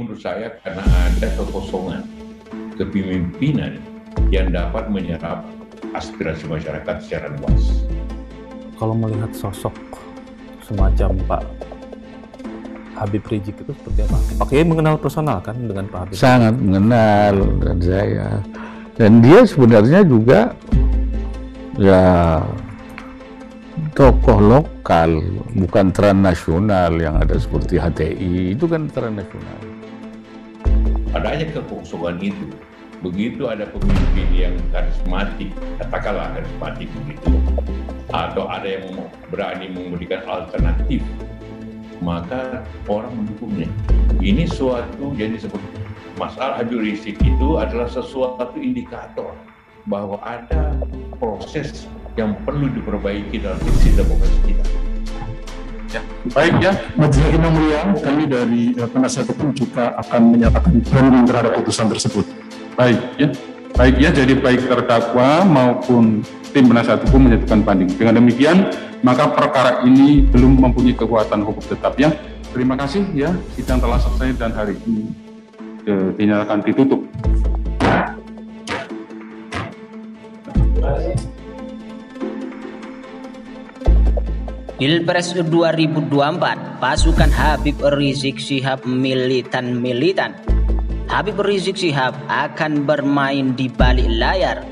menurut saya karena ada kekosongan kepemimpinan yang dapat menyerap aspirasi masyarakat secara luas. Kalau melihat sosok semacam Pak Habib Rizik itu seperti apa? Pak Kiai mengenal personal kan dengan Pak Habib? Sangat mengenal dan dia sebenarnya juga ya tokoh lokal, bukan transnasional yang ada seperti HTI, itu kan transnasional. Ada aja kekosongan itu. Begitu ada pemimpin yang karismatik, katakanlah karismatik begitu, atau ada yang berani memberikan alternatif, maka orang mendukungnya. Ini suatu, jadi seperti masalah Habib Rizik itu adalah sesuatu indikator bahwa ada proses yang perlu diperbaiki dalam sistem demokrasi kita. Ya, baik ya, Majelis Hakim yang mulia, kami dari penasihat hukum juga akan menyatakan banding terhadap putusan tersebut. Baik ya, jadi baik terdakwa maupun tim penasihat hukum menyatakan banding. Dengan demikian, maka perkara ini belum mempunyai kekuatan hukum tetap ya. Terima kasih ya, sidang telah selesai dan hari ini dinyatakan ditutup. Pilpres 2024, pasukan Habib Rizik Syihab militan. Habib Rizik Syihab akan bermain di balik layar.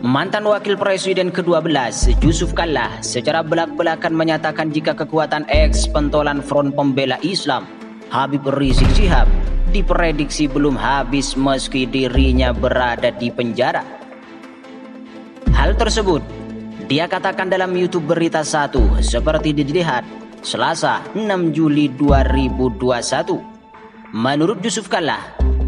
Mantan Wakil Presiden ke-12 Yusuf Kalla secara belak-belakan menyatakan jika kekuatan eks-pentolan Front Pembela Islam Habib Rizik Syihab diprediksi belum habis meski dirinya berada di penjara. Hal tersebut dia katakan dalam YouTube Berita 1 seperti dilihat Selasa 6 Juli 2021. Menurut Yusuf Kalla,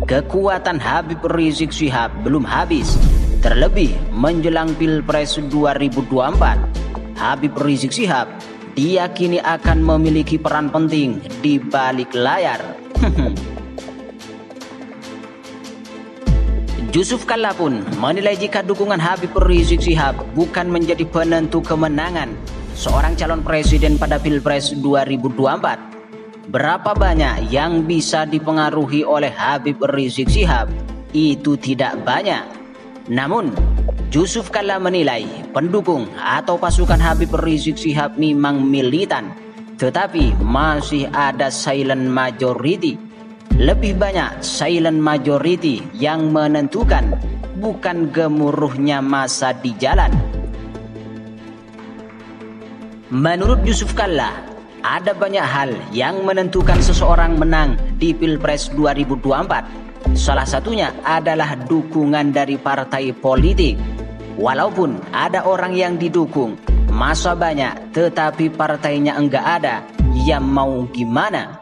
kekuatan Habib Rizik Syihab belum habis. Terlebih menjelang Pilpres 2024, Habib Rizik Syihab diyakini akan memiliki peran penting di balik layar. Yusuf Kalla pun menilai jika dukungan Habib Rizik Syihab bukan menjadi penentu kemenangan seorang calon presiden pada Pilpres 2024. Berapa banyak yang bisa dipengaruhi oleh Habib Rizik Syihab? Itu tidak banyak. Namun, Yusuf Kalla menilai pendukung atau pasukan Habib Rizik Syihab memang militan, tetapi masih ada silent majority. Lebih banyak silent majority yang menentukan, bukan gemuruhnya massa di jalan. Menurut Yusuf Kalla, ada banyak hal yang menentukan seseorang menang di Pilpres 2024. Salah satunya adalah dukungan dari partai politik. Walaupun ada orang yang didukung, massa banyak, tetapi partainya enggak ada, ya mau gimana?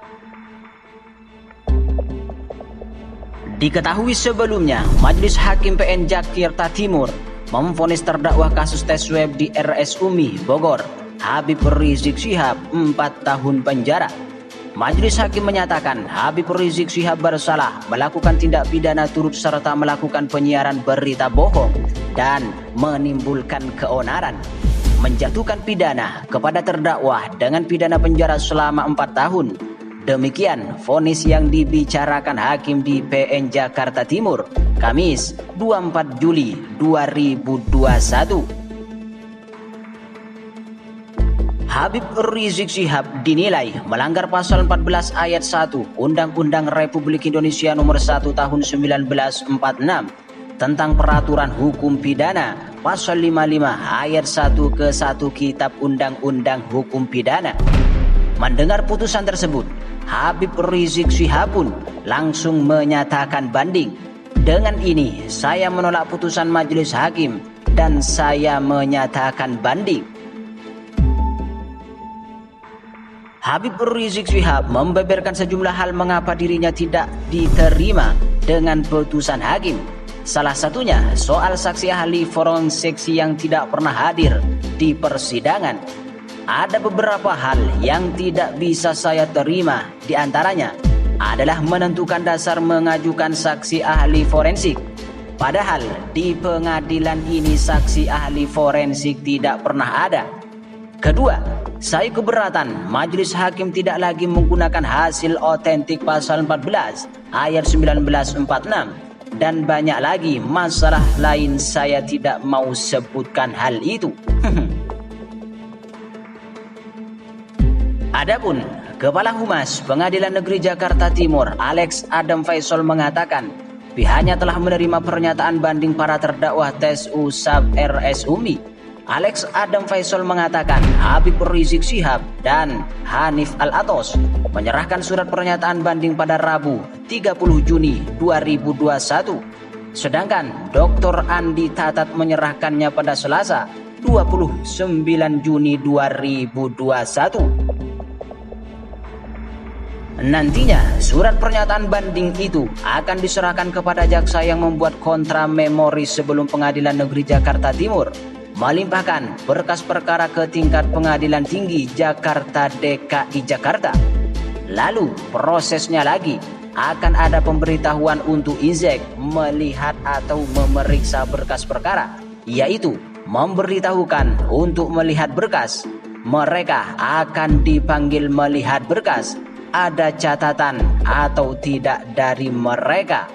Diketahui sebelumnya, Majelis Hakim PN Jakarta Timur memvonis terdakwa kasus tes swab di RS Umi, Bogor, Habib Rizik Syihab 4 tahun penjara. Majelis Hakim menyatakan Habib Rizik Syihab bersalah melakukan tindak pidana turut serta melakukan penyiaran berita bohong dan menimbulkan keonaran, menjatuhkan pidana kepada terdakwa dengan pidana penjara selama 4 tahun. Demikian vonis yang dibicarakan hakim di PN Jakarta Timur, Kamis 24 Juli 2021. Habib Rizik Syihab dinilai melanggar pasal 14 ayat 1 Undang-Undang Republik Indonesia Nomor 1 Tahun 1946 tentang peraturan hukum pidana, pasal 55 ayat 1 ke 1 Kitab Undang-Undang Hukum Pidana. Mendengar putusan tersebut, Habib Rizik Syihab pun langsung menyatakan banding. Dengan ini, saya menolak putusan majelis hakim dan saya menyatakan banding. Habib Rizik Syihab membeberkan sejumlah hal mengapa dirinya tidak diterima dengan putusan hakim. Salah satunya soal saksi ahli forensik yang tidak pernah hadir di persidangan. Ada beberapa hal yang tidak bisa saya terima, di antaranya adalah menentukan dasar mengajukan saksi ahli forensik. Padahal di pengadilan ini saksi ahli forensik tidak pernah ada. Kedua, Saya keberatan majelis hakim tidak lagi menggunakan hasil otentik pasal 14 ayat 1946 dan banyak lagi masalah lain, saya tidak mau sebutkan hal itu. Adapun Kepala Humas Pengadilan Negeri Jakarta Timur Alex Adam Faisal mengatakan pihaknya telah menerima pernyataan banding para terdakwa TSU Sab RS Umi. Alex Adam Faisal mengatakan Habib Rizik Syihab dan Hanif Al-Atos menyerahkan surat pernyataan banding pada Rabu 30 Juni 2021. Sedangkan Dr. Andi Tatat menyerahkannya pada Selasa 29 Juni 2021. Nantinya surat pernyataan banding itu akan diserahkan kepada jaksa yang membuat kontra memori sebelum Pengadilan Negeri Jakarta Timur melimpahkan berkas perkara ke tingkat Pengadilan Tinggi Jakarta DKI Jakarta. Lalu prosesnya lagi akan ada pemberitahuan untuk INZEK melihat atau memeriksa berkas perkara, yaitu memberitahukan untuk melihat berkas. Mereka akan dipanggil melihat berkas. Ada catatan atau tidak dari mereka?